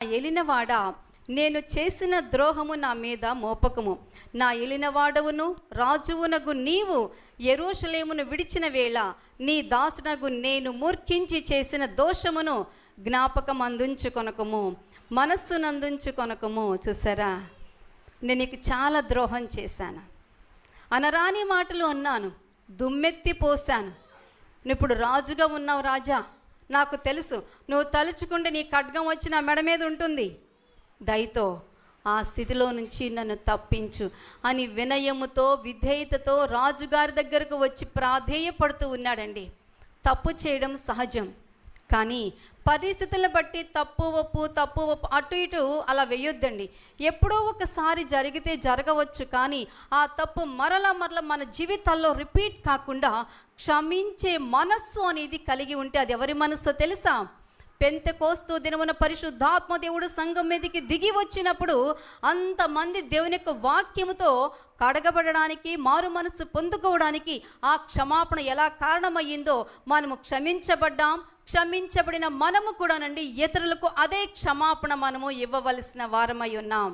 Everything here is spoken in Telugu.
ఏలినవాడా, నేను చేసిన ద్రోహము నా మీద మోపకము. నా ఏలినవాడవును రాజువునగు నీవు యెరూషలేమును విడిచిన వేళ నీ దాసునగు నేను మూర్ఖించి చేసిన దోషమును జ్ఞాపకం అందించుకొనకము, మనస్సునందించుకొనకము. చూసారా, నేను నీకు చాలా ద్రోహం చేశాను, అనరాని మాటలు అన్నాను, దుమ్మెత్తి పోశాను. నువ్వు ఇప్పుడు రాజుగా ఉన్నావు రాజా, నాకు తెలుసు నువ్వు తలుచుకుంటే నీ ఖడ్గం వచ్చి నా మెడ మీద ఉంటుంది, దయతో ఆ స్థితిలో నుంచి నన్ను తప్పించు అని వినయముతో విధేయతతో రాజుగారి దగ్గరకు వచ్చి ప్రాధేయపడుతూ ఉన్నాడండి. తప్పు చేయడం సహజం, కానీ పరిస్థితులను బట్టి తప్పు ఒప్పు అటు ఇటు అలా వేయొద్దండి. ఎప్పుడో ఒకసారి జరిగితే జరగవచ్చు, కానీ ఆ తప్పు మరల మన జీవితాల్లో రిపీట్ కాకుండా క్షమించే మనస్సు అనేది కలిగి ఉంటే అది ఎవరి మనస్సో తెలుసా? పెంతెకోస్తు దినమున పరిశుద్ధాత్మ దేవుడు సంఘం మీదకి దిగి వచ్చినప్పుడు అంతమంది దేవుని యొక్క వాక్యముతో కడగబడడానికి, మారు మనస్సు పొందుకోవడానికి ఆ క్షమాపణ ఎలా కారణమయ్యిందో మనము క్షమించబడ్డాం. క్షమించబడిన మనము కూడానండి ఇతరులకు అదే క్షమాపణ మనము ఇవ్వవలసిన వారమై ఉన్నాం.